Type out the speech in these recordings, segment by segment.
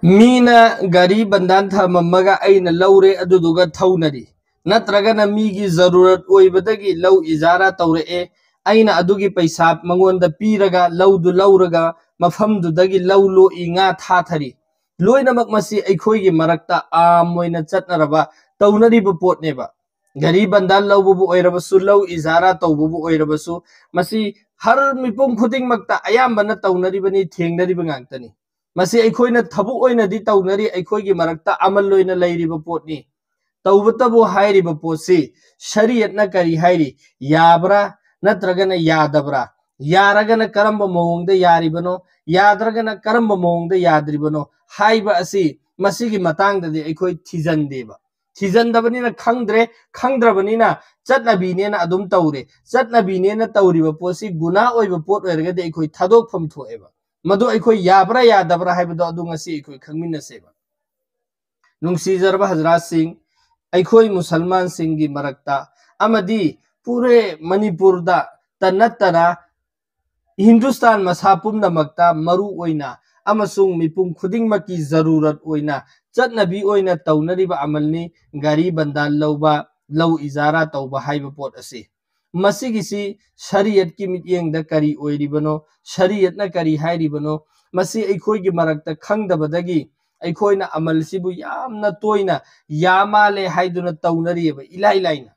मीना गाड़ी बंदान थमम्मगा अइना लौरे अदुदुगा थौनरी नत्रगना मीगी जरूरत ओइबदगी लौ इजारा तौरए अइना अदुगी पैसा मंगोंदा पीरगा लौदु लौरगा मफमदुदगी लौ लो इंगा थाथरी लोइनमक मसी अइखोइगी मरक्ता आम ओइना चटनरबा तौनरीब पोटनेबा गाड़ी बंदान लौबबु ओइरबसु लौ इजारा तौबबु ओइरबसु मसी हर मिपुम खुदिंगमक्ता अयाम्बना तौनरीबनी थेंगनरीब गांगतनी मसी अखोइना थबुक ओइनदी तौनरी अखोइगी मरक्ता अमल लोइना लैरिबा पोटनी तौबतबु हाइरिबा पोटसी शरीयतना करी हाइरी याबरा नत्रगना यादबरा यारगना करम्ब मओंगदा यारिबनो याद्रगना करम्ब मओंगदा याद्रिबनो हाइबा असि मसीगी मतांगददि अखोइ थिजनदेबा थिजनदबनिना खंगद्रे खंगद्रबनिना चटनबीनेना अदुम तौरे चटनबीनेना तौरिबा पोटसी गुना ओइबा पोट ओइरगदि अखोइ थादोकफम थोएबा मधु अखोइ याबरा यादबरा हाइबदो अदु ngasi अखोइ खंगमिनसेबा नुंसीजरबा हजरात सिंह अखोइ मुसलमान सिंहगी मरक्ता अमदी पूरे मणिपुर दा तनत्तना हिंदुस्तान मसा पुमनमक्ता मरु ओइना अमसुंग मिपुम खुदिंगमकी जरूरत ओइना चटनबी ओइना तौनरिबा अमलनी गाड़ी बंदान लौबा लौ इजारा तौबा हाइबा पोट असे मसीगिसी शरीयत की मित्येंगदा करी ओइरिबनो शरीयतना करी हाइरिबनो मसी अखोइगी मरक्ता खंगदबदगी अखोइना अमलसिबु यामना तोइना यामाले हाइदुना तौनरिबा इलाई लाइना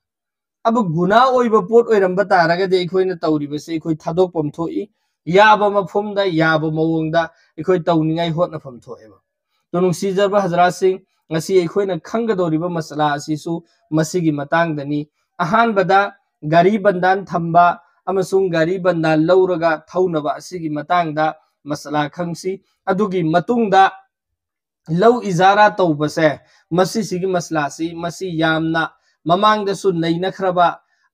अब गुना ओइबा पोट ओइरंबा तारगदि अखोइना तौरिबसे अखोइ थादोकपम थोइ याबा मफुमदा याबा मओंगदा अखोइ तौनिंगाइ होतनफम थोएबा तो नुंसीजरबा हजरात सिंह ngasi अखोइना खंगदोरिबा मसला असिसु मसीगी मतंगदनी अहानबदा गाड़ी बंदान थंबा अमसुंग गाड़ी बंदान लौरगा थौनबा असिगी मतंगदा मसला खंगसी अदुगी मतुंगदा लौ इजारा तौबसे मसीसिगी मसलासी मसी यामना ममांगदसु नैनखरबा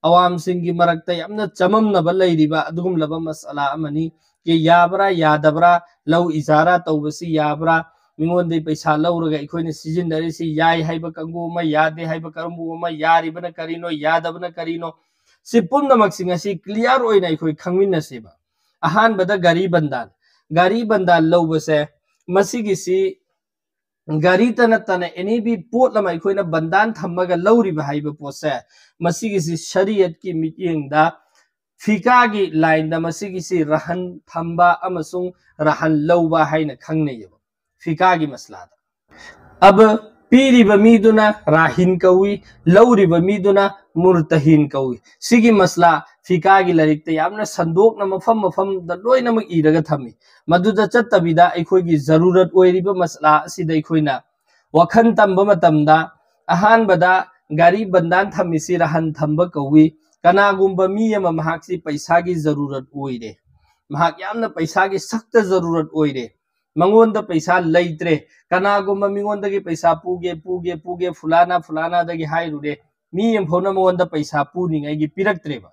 अवाम सिंगी मरक्ता यामना चममनबा लैरिबा अदुगुमलबा मसला अमनी के याबरा यादबरा लौ इजारा तौबसी याबरा मिंगोंदे पैसा लौरगा अखोइना सिजिनदरिसी याय हाइबा कंगुमा यादे हाइबा करमुमा यारिबना करिनो यादबना करिनो si pumnamaksin asi clear oina ikhoi khangminaseba ahanbada gari bandan lobase masigi si gari tanatana any bi pot lama ikhoina bandan thammaga lawriba haiba pose masigi si shariat ki mityengda fika gi line da masigi si rahan thamba amasung rahan lawba haina khangneyeba fika gi masla ab पीरिबा मीदुना राहिन कौई लौरिबा मीदुना मुर्तहिन कौई सिगी मसला फिकागी लरिकते यामना संदोकना मफम मफम the लोइनमक Irga थमी मदुदा चत्तबिदा अखोइगी जरूरत ओइरिबा मसला असिदा अखोइना वखन तंबा मतमदा अहानबदा गाड़ी बंदान थमिसि रहन थंबा कौई कनागुंबा मी अमा महाक्सि पैसागी जरूरत ओइरे महाक यामना पैसागी सख्त जरूरत ओइरे मंगोंदा पैसा लैत्रे कनागुंबा मिंगोंदगी पैसा पूगे फुलाना फुलाना दगी हाइरुरे मी एम्फोना मंगोंदा पैसा पूनिंगाइगी पिरक्त्रेबा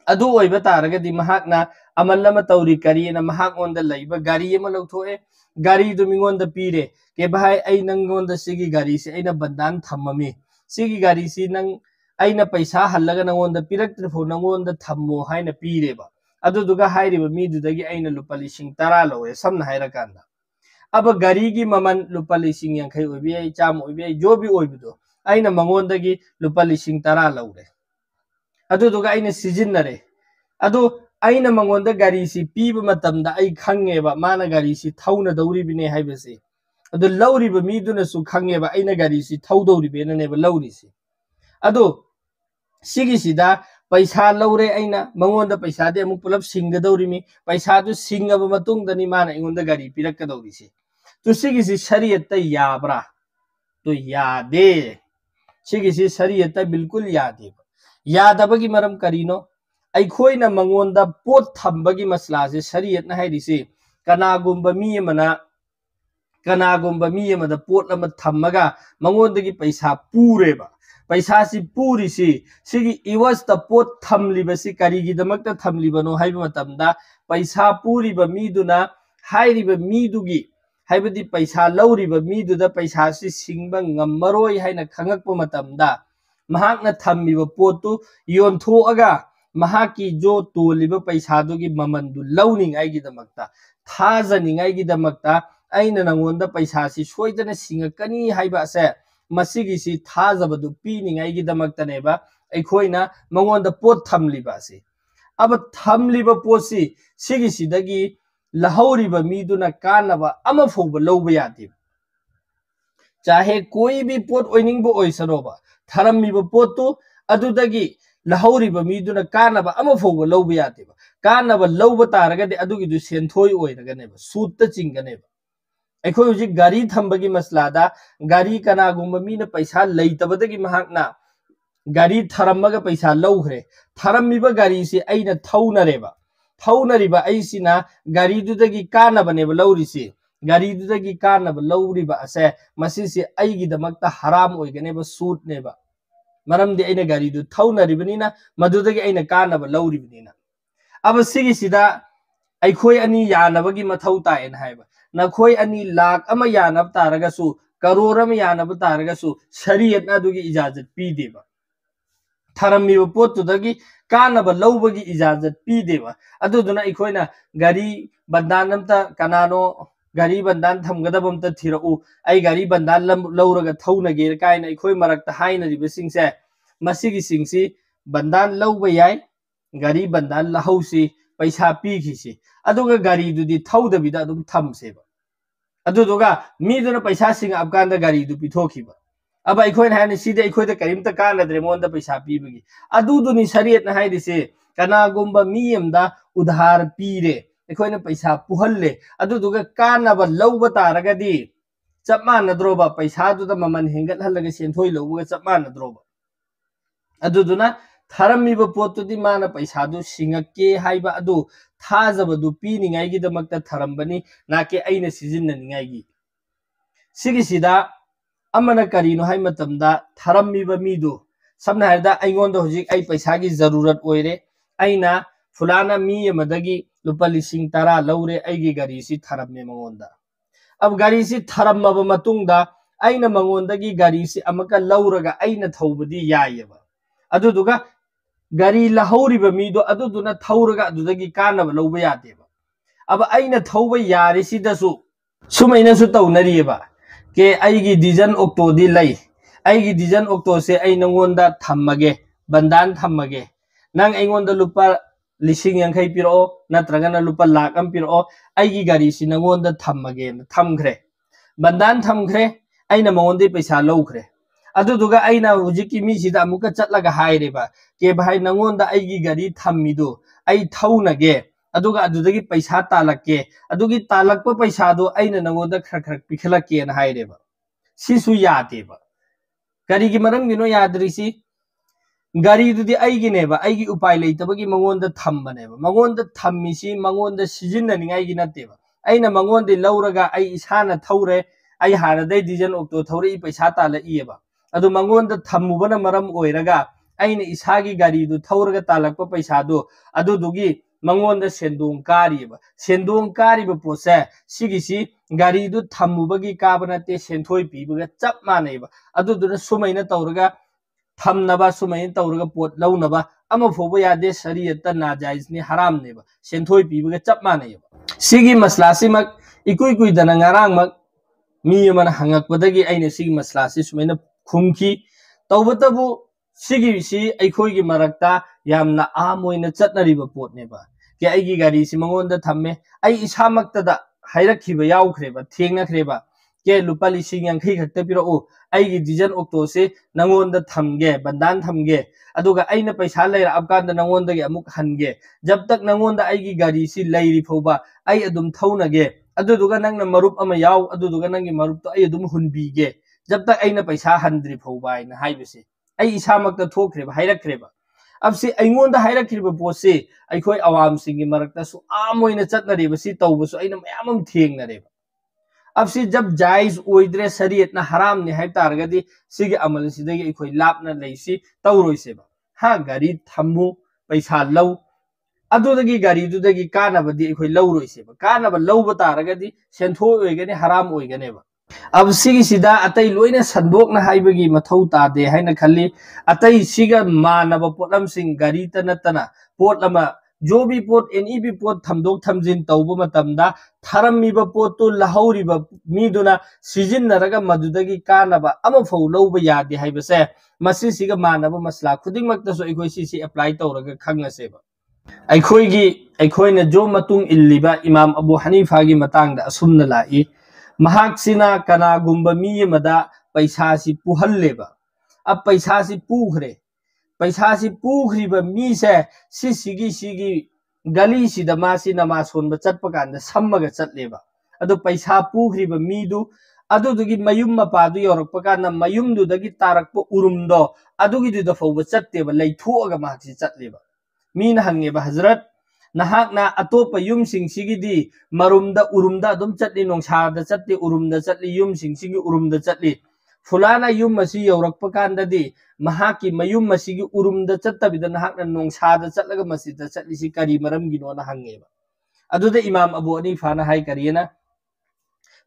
अदु ओइबा तारगदि महाकना अमलमा तौरी करिना महाकोंदा लैबा गाड़ी एमा लौथोए गाड़ी दु मिंगोंदा पीरे के भाई आई नंगोंदा सिगी गाड़ी से आइना बंदान थम्ममी सिगी गाड़ी सी नंग आइना पैसा हल्लगा नंगोंदा पिरक्त्रे फो नंगोंदा थम्मो हाइना पीरेबा अदुदुगा हाइरिबा मीदुदगी आइना लुपा लिसिंग 10 लौरे समना हाइराकांदा अब गाड़ी की ममन लुपा लिसिंग 50 ओइबे चाम ओइबे जो भी ओइबदो आइना मंगोंदगी लुपा लिसिंग 10 लौरे अदुदुगा आइना सिजिनरे अदु आइना मंगोंदा गाड़ी सी पीबा मतमदा आई खंगेबा माना गाड़ी सी थौना दौरिबिने हाइबसे अदु लौरिबा मीदुनसु खंगेबा आइना गाड़ी सी थौदौरिबेननेबा लौरिसी अदु सिगिसिदा पैसा लौरे आइना मंगोंदा पैसा दे अमु पुलब सिंगदौरिमी पैसा दु सिंगबा मतुंगदनी माना इंगोंदा गाड़ी पिरक्कदौरिसी तो सिगिसी शरीयत याबरा तो यादे सिगिसी शरीयत बिल्कुल यादे यादबगी मरम करिनो अखोइना मंगोंदा पोट थंबगी मसला से शरीयत ना हाइरिसी कनागुंबा मी अमदा पोट अमा थम्मगा मंगोंदगी पैसा पूरेबा पैसा सी पूरी सिगी इवस द पोट थमलिबसी करिगिदमक्ता थमलिबनो हाइबा मतमदा पैसा पूरीबा मीदुना हाइरिबा मीदुगी हाइबदी पैसा लौरिबा मीदुदा पैसा सी सिंगबा ngमरोय हाइना खंगकपा मतमदा महाकना थम्मिबा पोटु योनथोअगा महाकी जो तोलिबा पैसादुगी ममनदु लौनिंगाइगिदमक्ता थाजनिंगाइगिदमक्ता ꯑꯩꯅ ꯅꯉꯣꯟꯗ ꯄꯩꯁꯥꯁꯤ ꯁꯣꯏꯗꯅ ꯁꯤꯡꯉꯛꯀꯅꯤ ꯍꯥꯏꯕ ꯑꯁꯦ ꯃꯁꯤꯒꯤꯁꯤ ꯊꯥꯖꯕꯗꯨ ꯄꯤꯅꯤꯡꯉꯥꯏꯒꯤꯗꯃꯛꯇꯅꯦꯕ ꯑꯩꯈꯣꯏꯅ ꯃꯉꯣꯟꯗ ꯄꯣꯠ ꯊꯝꯂꯤꯕ ꯑꯁꯤ अब थमलिबा पोसी सिगिसिदगी लहौरिबा मीदुना कानबा अमा फोबा लौबा यादे चाहे कोई भी पोत ओइनिंगबो ओइसरोबा थरमिबा पोतु अदुदगी लहौरिबा मीदुना कानबा अमा फोबा लौबा यादेबा कानबा लौबा तारगदे अदुगी दु सेंथोय ओइरगनेबा सूत्ता चिंगनेबा अखोय हुजिक गाड़ी थंबगी मसलादा गाड़ी कनागुंबा मीना पैसा लैतबदगी महाकना गाड़ी थरमगा पैसा लौखरे थरमिबा गाड़ी से अइना थौनरेबा अइसिना गाड़ी दुदगी कानबनेबा लौरिसे गाड़ी दुदगी कानबा लौरिबा असे मसिसे अइगिदमक्ता हराम ओइगनेबा सूटनेबा मरमदे अइना गाड़ी दु थौनरिबनिना मदुदगी अइना कानबा लौरिबनिना अब सिगिसिदा अइखोय अनि यानबगी मथौ ताएन हाइबा नखोय अनि लाख अमा यानब तारगसु करोड़ अमा यानब तारगसु शरीयत अदुगी इजाजत पीदेबा थरमिबा पोतुदगी कानबा लौबगी इजाजत पीदेबा अदुदुना अइखोयना गाड़ी बंदान अमता कनानो गाड़ी बंदान थमगदब अमता थिरउ अइ गाड़ी बंदान लौरगा थौनगे कायना अइखोय मरक्ता हाइनरिबा सिंगसे मसिगी सिंगसी बंदान लौबा याय गाड़ी बंदान लहौसी पैसा पीखिसी अदुगा गाड़ी दुदी थौदबिदा अदुम थमसेबा अदुदुगा मीदुना पैसा सिंग अबकांदा गाड़ी दु पिथोखिबा अब अखोन है सीधे अखोद करीमता कानद्रे मोंदा पैसा पीबगी अदुदुनी शरीयत हाइदिसे कनागुंबा मी अमदा उधार पीरे अखोन पैसा पुहल्ले अदुदुगा कानबा लौबा तारगदी चप मानद्रोबा पैसा दुदा ममन हेंगत हल्लगा सेंथोय लौबगा चप मानद्रोबा अदुदुना थरमिबा पोतुदी माना पैसा दु सिंगके हाइबा अदु थाजबदु पीनिंगाइगिदमक्ता थरमबनी नाके अइना सिजिन्ननिंगाइगी सिगिसिदा अमना करीनो हाइ मतमदा थरमिबा मीदु समना हाइदा अइगोंदा हुजिक अइ पैसागी जरूरत ओइरे अइना फुलाना मी अमदगी लुपा लिसिंग 10 लौरे अइगी गाड़ी सी थरमने मंगोंदा अब गाड़ी सी थरमबा मतुंगदा अइना मंगोंदगी गाड़ी सी अमका लौरगा अइना थौबदी यायबा अदुदुगा गाड़ी लहौरिबा मीदु अदुदुना थौरगा अदुदगी कानबा लौबा यादेबा अब अइना थौबा यारिसिदसु सुमैनासु तौनरियबा के आइगी डिजन ऑक्टो दी लाई आइगी डिजन ऑक्टो से आई नंगोंदा थम्मगे बंदान थम्मगे नंग अइगोंदा लुपा लिसिंग यांखै पिरो नत्रगना लुपा लाख अम पिरो आइगी गाड़ी सी नंगोंदा थम्मगे थमखरे बंदान थमखरे आइना मंगोंदे पैसा लौखरे अदुदुगा आइना हुजिकी मी सिदा अमुका चटलगा हाइरेबा के भाई नंगोंदा आइगी गाड़ी थम्मिदु आई थौनगे अदुगा अदुदगी पैसा तालक्के अदुगी तालक्प पैसा दो अइना नंगोंदा खर खर पिखलक्के न हाइरेबा सिसु यादेबा करीगी मरमगिनो याद्रिसी गाड़ी दुदी अइगिनेबा अइगी उपाय लेतबगी मंगोंदा थम्बनेबा मंगोंदा थम्मिसी मंगोंदा सिजिन्ननिंगाइगी नतेबा अइना मंगोंदे लौरगा अइ इसाना थौरे अइ हानदै डिजन ऑक्टो थौरे इ पैसा तालइएबा अदु मंगोंदा थम्मुबना मरम ओइरगा अइना इसागी गाड़ी दु थौरगा तालक्प पैसा दो अदुदुगी मंगोंदा सेंदोंग कारिबा पोसे सिगिसी गाड़ी दु थम्मुबगी काबनते सेंथोय पीबगा चप मानेबा अदुदुना सुमैना तौरगा थमनबा सुमैना तौरगा पोत लौनबा अमा फोबा यादे शरीयत नाजायजनी हरामनेबा सेंथोय पीबगा चप मानेबा सिगी मसलासिमक इकुई कुइदना ngarangmak मी अमना हंगकपदगी अइना सिगी मसलासि सुमैना खुमखी तौबतबु सिगी अइखोयगी मरक्ता यामना आम ओइना चटनरिबा पोतनेबा के अइगी गाड़ी सी मंगोंदा थम्मे अइ इसामक्तदा हाइरखिबा याउखरेबा थेंगनखरेबा के लुपा लिसिंग यांखै खक्ता पिरो अइगी डिजन ऑक्टो से नंगोंदा थमगे बंदान थमगे अदुगा अइना पैसा लैरा अबकांदा नंगोंदगी अमुक हनगे जब तक नंगोंदा अइगी गाड़ी सी लैरि फौबा अइ अदुम थौनगे अदुदुगा नंगना मरुप अमा याउ अदुदुगा नंगी मरुप तो अइ अदुम हुनबीगे जब तक अइना पैसा हंद्रि फौबा आइना हाइबसे अइ इसामक्ता थोखरेबा हाइरखरेबा अब से अइगोंदा हाइरखिबा पोसे अइखोय अवाम सिंगी मरक्ता सु आम ओइना चटनरेबा सि तौबसु अइना मयामम थेंगनरेबा अब से जब जायज ओइद्रे शरीयतना हराम ने हाइ तारगदी सिगी अमल सिदगी अइखोय लापना लैसी तौरोइसेबा हा गाड़ी थम्मु पैसा लौ अदुदगी गाड़ी दुदगी कानबदी अइखोय लौरोइसेबा कानबा लौबा तारगदी सेंथो ओइगने हराम ओइगनेबा अब सिगी सिदा अतै लोइना संदोकना हाइबगी मथौ तादे हाइना खल्ली अतै सिगा मानबा पोटलम सिंग गाड़ी तनतना पोटलमा जो भी पोट एनी भी पोट थमदोक थमजिन तौब मतमदा थरमीब पोटो लहौरीब मीदुना सिजिन्नरगा मदुदगी कानबा अमफौ लौब यादे हाइबसे मसिसिगा मानब मसला खुदिंगमक्तसो अखोय सिसि अप्लाई तौरगा खंगसेबा अखोयगी अखोयना जो मतुंग इल्लिबा इमाम अबू हनीफागी मतंगदा असुमना लाई महाक्सिना कनागुंबा मी मदा पैसासी पुहल्लेबा अब पैसासी पुखरे पैसासी पुखरिबा मी से सिगी गली सिदा मासी नमाज सोनबा चटपा कांदा सम्मगा चटलेबा अदो पैसा पुखरिबा मीदु अदुदुगी मयुम मपादु यौरकपा कांदा मयुमदुदगी तारकपा उरुमदो अदुगीदुदा फौबा चट्टेबा लैथोअगा माक्सि चटलेबा मीना हंगेबा हजरत नहाकना अतोप युम सिंगसिगिदी मरुमदा उरुमदा अदुम चटली नोंसादा चटली उरुमदा चटली युम सिंगसिगी उरुमदा चटली फुलाना युम मसी यौरकपा कांदादी महाकी मयुम मसीगी उरुमदा चट्टबिदा नहाकना नोंसादा चटलगा मसीदा चटलीसी करी मरमगिनोना हंगेबा अदुदा इमाम अबू हनीफाना हाय करियना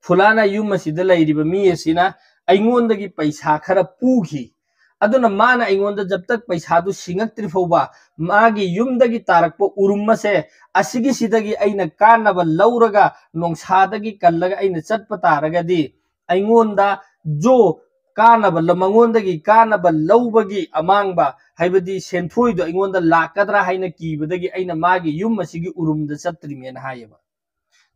फुलाना युम मसीदा लैरिबा मी असिना अइंगोंदगी पैसा खरा पुखी अदुना माना अइंगोंदा जब तक पैसा दु सिंगक्त्रि फौबा मागी युमदगी तारकपा उरुमसे असिगी सिदगी अइना कानबा लौरगा नोंसादगी कल्लगा अइना चटपा तारगदी अइंगोंदा जो कानबा लमंगोंदगी कानबा लौबगी अमांगबा हाइबदी सेंथोइदो अइंगोंदा लाकदरा हाइना कीबदगी अइना मागी युम मसीगी उरुमदा चत्रिमेन हायबा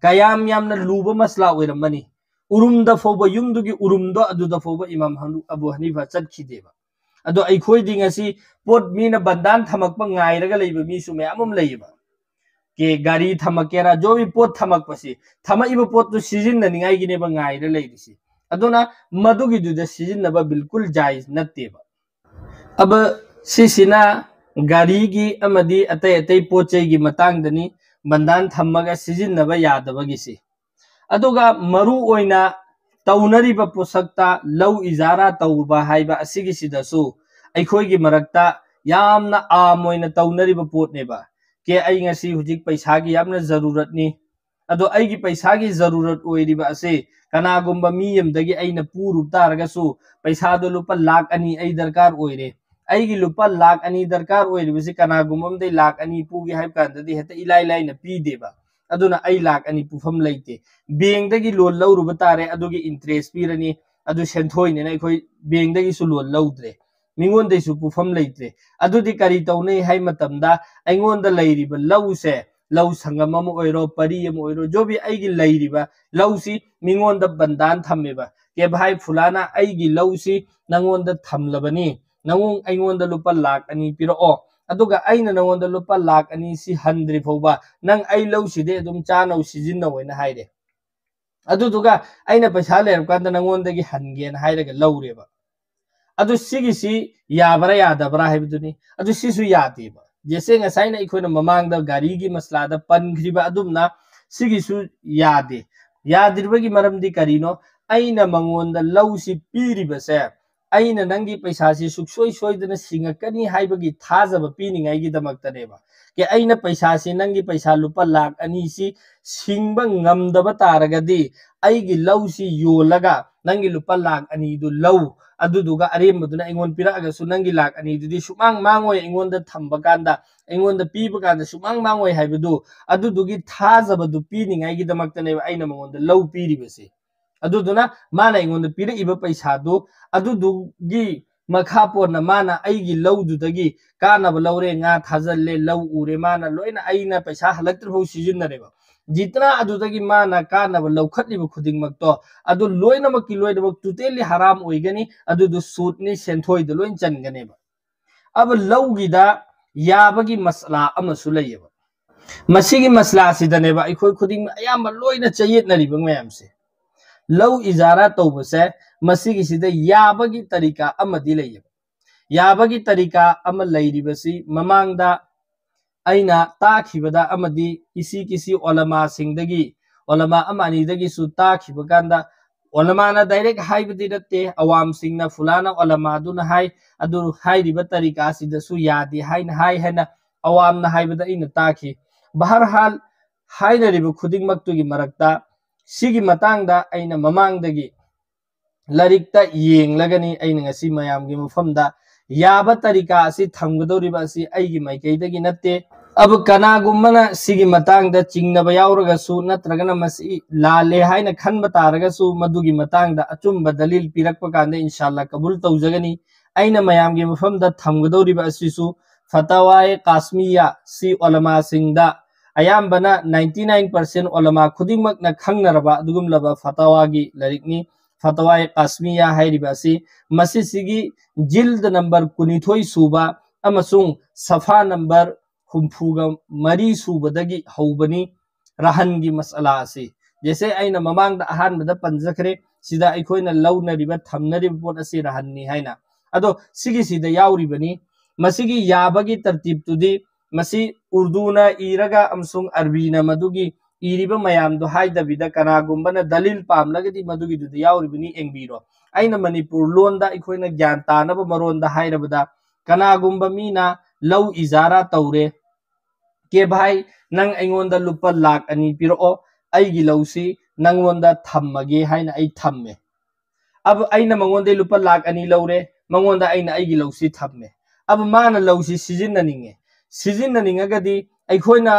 कयाम यामना लुबा मसला ओइरमनी उरुमदा फौबा युमदुगी उरुमदो अदुदा फौबा इमाम अबू हनीफा चटखिदेबा अदो अखोइदि ngasi पोट मीना बंदान थमकपा ngairaga leiba mi su mayamum leiba ke gari thamakera jo bi pot thamakpasi thamaiba pot tu season na ningai gi neba ngaira leidisi aduna madugi du da season na ba bilkul jaiz natteba अब सिसिना गाड़ी की अमदी अतै अतै पोचै की मतंग दनी बंदान थम्मगा सिजिन्नबा यादबगिसी अदुगा मरु ओइना तौनरिबा पोसक्ता लौ इजारा तौबा हाइबा असिगिसिदसु अखोइगी मरक्ता यामना आम ओइना तौनरिबा पोटनेबा के अइ ngasi हुजिक पैसागी यामना जरूरतनी अदो अइगी पैसागी जरूरत ओइरिबा असे कनागुंबा मीयमदगी अइना पुरुप तारगसु पैसादो लुपा लाख अनि अइ दरकार ओइरे अइगी लुपा लाख अनि दरकार ओइरिबसि कनागुंबमदे लाख अनि पुगी हाइब कांददी हेता इलाइ लाइना पीदेबा अदुना अइ लाख अनि पुफम लैते बेंगदगी लोन लौरुबा तारे अदुगी इंटरेस्ट पीरनी अदु सेंथोइनेना अखोइ बेंगदगी सु लोन लौद्रे मिंगोंदैसु पुफम लैत्रे अदुदी करी तौनै हाइ मतमदा अइंगोंदा लैरिबा लौसे लौ संगम अम ओइरो परी अम ओइरो जो भी अइगी लैरिबा लौसी मिंगोंदा बंदान थम्मेबा के भाई फुलाना अइगी लौसी नंगोंदा थमलबनी नंगों अइंगोंदा लुपा लाख अनि पिरओ अदुगा अइना नंगोंदा लुपा लाख अनि सि हंद्रि फौबा नंग अइ लौसिदे अदुम चानौ सिजिन्ना ओइना हाइरे अदुदुगा अइना पैसा लेरकांदा नंगोंदगी हनगेन हाइरगा लौरेबा अदु सिगिसी याबरा यादबरा हाइबदुनी अदु सिसु यादेबा जैसे ngसाइना इखोइना ममांगदा गाड़ी की मसलादा पनख्रिबा अदुमना सिगिसु यादे यादिरबगी मरमदी करिनो अइना मंगोंदा लौसी पीरिबसे अइना नंगी पैसासी सुक्सोइ सोइदना सिंगकनी हाइबगी थाजब पीनिंगाइगी दमक्तनेबा के अइना पैसासी नंगी पैसा लुपा लाख अनि सी सिंगबा ngamdaba तारगदी अइगी लौसी योलगा नंगी लुपा लाख अनि दु लौ अदुदुगा अरेमबदुना इंगोन पिरागसु नंगी लाख अनि दुदी सुमांग मांगोय इंगोंदा थंबकांदा इंगोंदा पीबकांदा सुमांग मांगोय हाइबदु अदुदुगी थाजबदु पीनिंगाइगी दमक्तनेबा अइना मंगोंदा लौ पीरिबसे अदुदुना माना इंगोंदा पिरइबा पैसादु अदुदुगी मखा पोना माना अइगी लौदुदगी कानब लौरे nga थाजल्ले लौ उरे माना लोइना अइना पैसा हलक्त्रफौ सिजिन्नरेबा जितना अदुदगी माना कानब लौखत्लिबा खुदिंगमक्तो अदु लोइनमक्की लोइनमक टोटली हराम ओइगनी अदुदु सूटनी सेंथोइदो लोइन चनगनेबा अब लौगिदा याबगी मसला अमसु लैयबा मसिगी मसला सिदनेबा अखोइ खुदिंग अयाम लोइना चयेतनरिबा मयामसे लौ इजारा तौबसे मसिगी सिदा याबगी तरीका अमदि लैयबा याबगी तरीका अम लैरिबसि ममांगदा अइना ताखिबदा अमदि किसी ओलमा सिंगदगी ओलमा अमानिदगी सु ताखिबा कांदा ओलमाना डायरेक्ट हाइबदि नते अवाम सिंगना फुलाना ओलमा दुना हाइ अदु हाइरिबा तरीका सिदसु यादि हाइना हाइ हेना अवामना हाइबदा इना ताखि बहरहाल हाइनरिबा खुदिंगमक्तुगी मरक्ता सिगी मतंगदा अइना ममांगदगी लरिकता येंगलगनी अइना ngasi मयामगी मफमदा याबा तरीका असि थमगदौरिबा असि अइगी माइकैदगी नते अब कनागुम्बना सिगी मतंग दा चिंगनब यावरगसु नत्रगना मसी लाले हाइना खनब तारगसु मदुगी मतंग दा अचुंब दलील पिरकप कांदे इंशाल्लाह कबूल तौजगनी अइना मयामगी मफमदा थमगदौरिबा असिसु फतवाए काश्मीया सी उलमा सिंगदा अयामबना 99% उलमा खुदिंगमकना खंगनरबा दुगुमलबा फतवागी लरिकनी फतवाए काश्मीया हाइरिबा असि मसिसिगी जिल्द नंबर 12 सुबा अमसुंग सफा नंबर हुम्फुगा मरी सूबदगी हौबनी रहनगी मसला असी जैसे अइना ममांगदा अहानबदा पंजखरे सिदा अइखोइना लौनरिबा थमनरिबा पोट असी रहननी हाइना अदो सिगी सिदा यावरिबनी मसिगी याबगी तरतीब मसी उर्दूना इरगा अमसुंग अरबीना मदुगी इरिबा मयामदो हाइदबिदा कनागुम्बना दलील पामलगदी मदुगी दुदा यावरिबनी एंगबीरो अइना मणिपुर लोनदा अइखोइना ज्ञान तानबा मरोनदा हाइरबदा कनागुम्बा मीना लौ इजारा तौरे के भाई नंग अइंगोंदा लुपा लाख अनि पिरो अइगी लौसी नंगोंदा थम्मगे हाइना अइ थम्मे अब अइना मंगोंदे लुपा लाख अनि लौरे मंगोंदा अइना अइगी लौसी थम्मे अब माना लौसी सिजिन्ननिंगगदी अइखोइना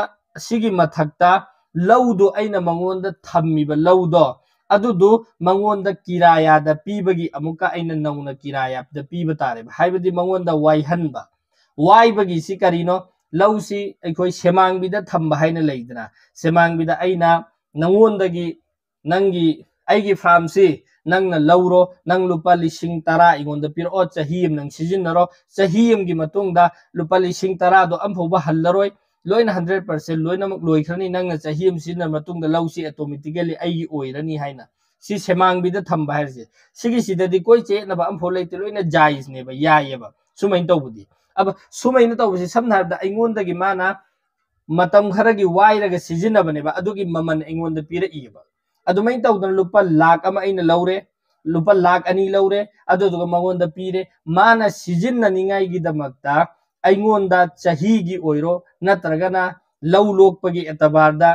सिगी मथक्ता लौदो अइना मंगोंदा थम्मिबा लौदो अदुदो मंगोंदा किरायादा पीबगी अमुका अइना नौना किरायादा पीबा तारेबा हाइबदी मंगोंदा वाइहनबा वाइबगी सि करिनो लौसी अइखोइ सेमांगबिदा थम्बा हाइना लैदना सेमांगबिदा अइना नंगोंदगी नंगी अइगी फार्मसी नंगना लौरो नंग लुपा लिसिंग 10 इगोंदा पिरो चाहिम नंग सिजिन्नरो चाहिमगी मतुंगदा लुपा लिसिंग 10 दो अमफोबा हल्लरोय लोइन 100% लोइनमक लोइखरनी नंगना चाहिम सिजिन्नर मतुंगदा लौसी ऑटोमेटिकली अइगी ओइरनी हाइना सि सेमांगबिदा थम्बा हाइरसे सिगी सिददी कोइ चेनबा अमफो लैते लोइना जायजनेबा यायेबा सुमैन तौबदी अब सुमैन तौबसी समनाबदा अइंगोंदगी माना मतम खरगी वाइरगा सिजिन्नबनेबा अदुगी ममन अइंगोंदा पिरइबा अदुमैन तौदन लुपा लाख अमा अइना लौरे लुपा लाख अनि लौरे अदुदुगा मंगोंदा पीरे माना सिजिन्ननिंगाइगी दमकता अइंगोंदा चाहिगी ओइरो नत्रगना लौ लोकपगी एतबारदा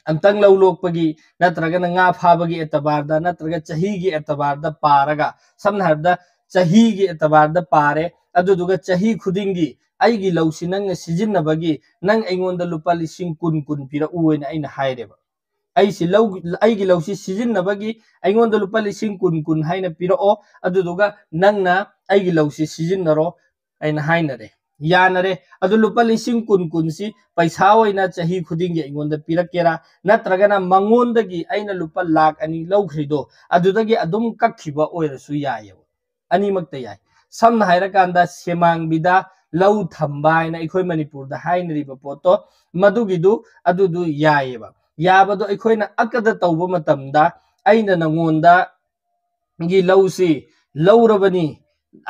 अमतंग लौ लोकपगी नत्रगना nga फाबगी एतबारदा नत्रगा चाहिगी एतबारदा पारगा समनाबदा चाहिगी एतबारदा पारे अदुदुगा चाही खुदिंगी अइगी लौसी नंग सिजिन्नबगी नंग अइंगोंदा लुपा लिसिंग कुन पिरा उइना अइना हाइरेबा अइसी लौ अइगी लौसी सिजिन्नबगी अइंगोंदा लुपा लिसिंग कुन हाइना पिरो अदुदुगा नंगना अइगी लौसी सिजिन्नरो अइना हाइनरे यानरे अदु लुपा लिसिंग कुन सी पैसा ओइना चाही खुदिंगी अइंगोंदा पिरकेरा नत्रगना मंगोंदगी अइना लुपा लाख अनि लौखरिदो अदुदगी अदुम कखिबा ओइरसु यायेबा अनिमक्ता याय समना हाइरकांदा सेमांगबिदा लौ थम्बा हाइना अइखोइ मणिपुरदा हाइनरिबा पोतो मदुगिदु अदुदु यायेबा याबदो अइखोइना अकदा तौबा मतमदा अइना नंगोंदा गी लौसी लौरबनी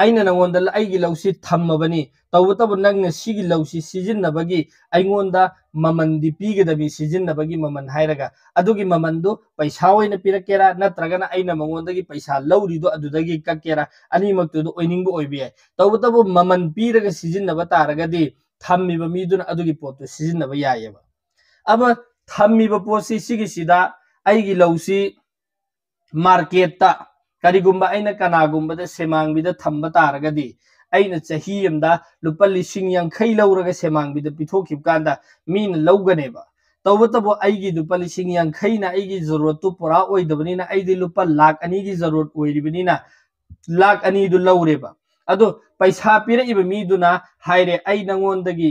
अइना नंगोंदा अइगी लौसी थम्मबनी तौबतब नंगना सिगी लौसी सिजिन्नबगी अइंगोंदा ममनदी पीगदबी सिजिन्नबगी ममन हाइरगा अदुगी ममनदु पैसा ओइना पिरकेरा नत्रगना अइना मंगोंदगी पैसा लौरिदो अदुदगी कक्केरा अनिमक्तुदु ओइनिंगबो ओइबिय तौबतब ममन पीरगा सिजिन्नबा तारगदी थम्मिबा मीदुना अदुगी पोतु सिजिन्नबा यायेबा अब थम्मिबा पोसी सिगिसिदा अइगी लौसी मार्केटता करिगुम्बा अइना कनागुम्बदा सेमांगबिदा थम्बा तारगदी अइना चाही अमदा लुपा लिसिंग 50 लौरगा सेमांगबिदा पिथोखिबकांदा मीन लौगनेबा तौबतबो अइगी लुपा लिसिंग 50 ना अइगी जरूरत पुरा ओइदबनिना अइदी लुपा लाख अनि की जरूरत ओइरिबनिना लाख अनि दु लौरेबा अदो पैसा पिरइबा मीदुना हाइरे अइ नंगोंदगी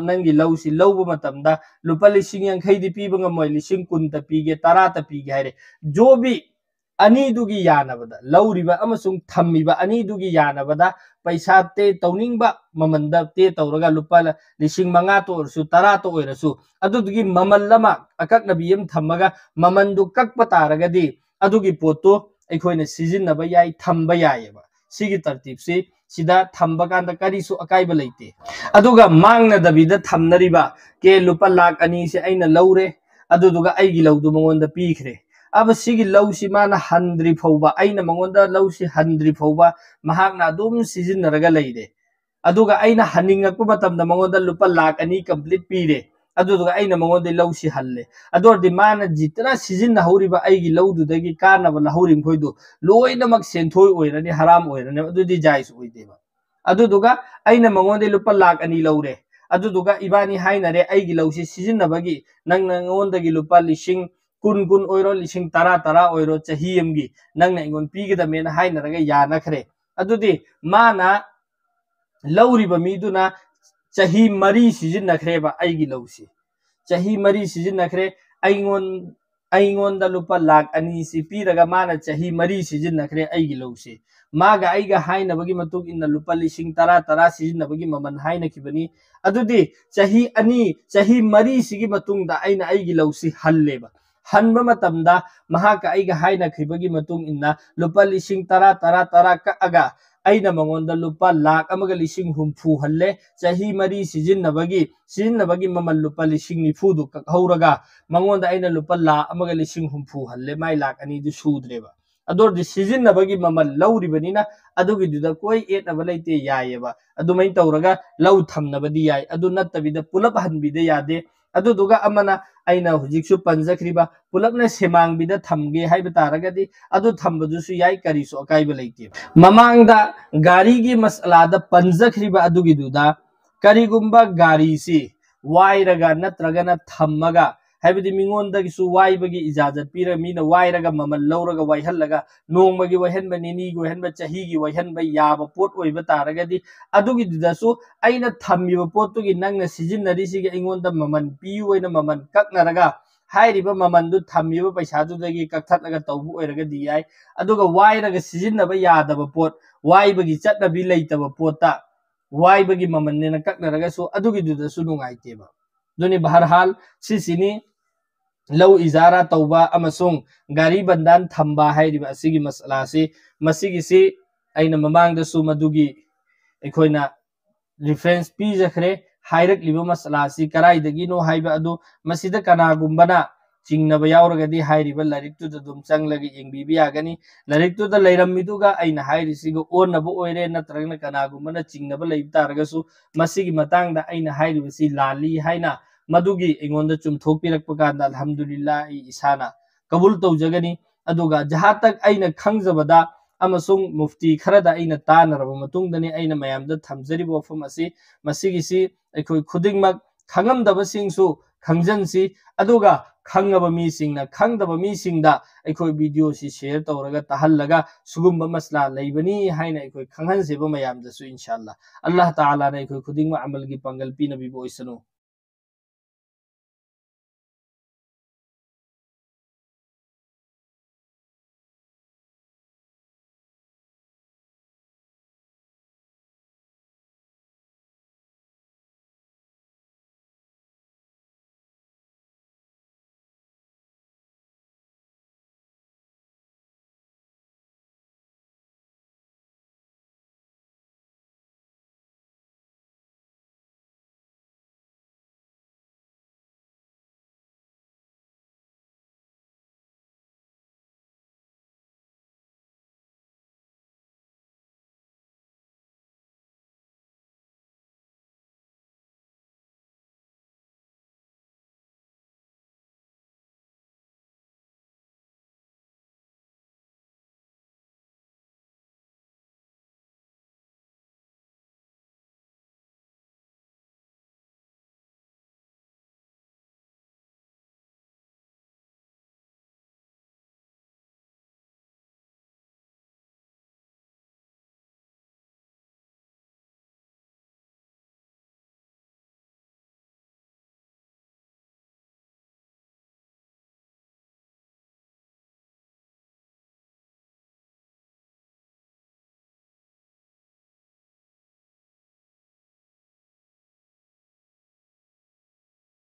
नंगी लौसी लौबा मतमदा लुपा लिसिंग 50 दी पीबा ngमोय लिसिंग 10 ता पीगे 10 ता पीगे हाइरे जो भी अनि दुगी यानबदा लौरिबा अमसुंग थम्मिबा अनि दुगी यानबदा पैसा ते तौनिंगबा ममनदा ते तौरगा लुपा लिसिंग 5 तो ओरसु 10 तो ओइरसु अदुदुगी ममन लमा अककनबी यम थम्मगा ममनदु कक्पा तारगदी अदुगी पोतो अइखोइना सिजिन्नबा याय थम्बा यायबा सिगी तरतीब से सिदा थम्बा कांदा करिसु अकाइबा लैते अदुगा मांगना दबिदा थमनरिबा के लुपा लाख अनि से अइना लौरे अदुदुगा अइगी लौदु मंगोंदा पीखरे अब सिगी लौसी माना हंद्री फौबा अइना मंगोंदा लौसी हंद्री फौबा महाकना अदुम सिजिन्नरगा लैरे अदुगा अइना हनिंगकपा मतमदा मंगोंदा लुपा लाख अनि कंप्लीट पीरे अदुदुगा अइना मंगोंदा लौसी हल्ले अदोरदि माना जितना सिजिन्ना हौरिबा अइगी लौदुदगी कानबा लहौरिम खोइदु लोइनमक सेंथोय ओइरनी हराम ओइरनी अदुदि जायस ओइदेबा अदुदुगा अइना मंगोंदा लुपा लाख अनि लौरे aduduga ibani hainare aigi lausi sijinnabagi nangna ngondagi lupa lising kun kun oiro lising tara tara oiro chahi amgi nangna ingon pigidamena hainaraga yanakhre adudi mana lauriba miduna chahi mari sijinnakhreba aigi lausi chahi mari sijinnakre aingonda lupa lakh ani si piraga mana chahi mari sijinnakre aigi lausi maga aiga hainabagi matuk inna lupa lising tara tara sijinnabagi maman haina kibani adudi chahi mari sigi matungda aina aigi lausi halleba hanba matamda mahaka aiga haina khibagi matung inna lupa lising tara tara tara ka aga aina mangonda lupa lakh amaga lising humfu halle chahi mari sijinnabagi mamal lupa lising nifudu kakhauraga mangonda aina lupa lakh amaga lising humfu halle mai lakh ani du sudreba ador di sijinnabagi mamal lauribanina adugi duda koi etnaba leite yayeba adumai tawraga lau thamnabadi yai adu nattabida pulap hanbida yade aduduga amana aina hujiksu panjakriba pulapna semangbida thamge haiba taragadi adu thambadusu yai karisu akaiba leite mamangda gari gi masalada panjakriba adugi duda karigumba gari si wairaga natragana thammaga haibadi mingonda gisu waibagi ijazat pira mina wairaga mamal lauraga waihallaga nongmagi waihanba nini gi waihanba chahi gi waihanba yaba pot oiba taragadi adugi dudasu aina thammiba pottugi nangna sijinnarisi ingonda maman piyu oina maman kaknaraga hairiba mamandu thammiba paisadudagi kakthatlaga tawbu oiragadi yai aduga wairaga sijinnaba yadaba pot waibagi chatnabi leitaba potta waibagi mamannena kaknaragasu adugi dudasu nungaiteba duni baharhal sisini lau izara tauba amasung gari bandan thamba hairiba asigi masala si masigi si aina mamang da su madugi ekoina reference pijakhre hairak liba masala si karai dagi no haiba adu masida kana gumbana chingnaba yauragadi hairiba larik tu dum changlagi yengbibi yagani larik tu da leirammiduga aina hairisiga onnaba oire natragna kana gumbana chingnaba leib taragasu masigi matangda aina hairiba si lali haina madugi ingonda chumthokpirakpa kanda alhamdulillah isana kabul tawjagani aduga jahatak aina khangjabada amasung mufti kharada aina tanaraba matungdani aina mayamda thamjariba wafam asi masigisi aikoi khudingmak khangamdaba singsu khangjansi aduga khangaba mi singna khangdaba mi singda aikoi video si share tawraga tahallaga sugumba masla leibani haina aikoi khanghanseba mayamda su inshallah Allah taala na aikoi khudingma amal gi pangal pina bibo isanu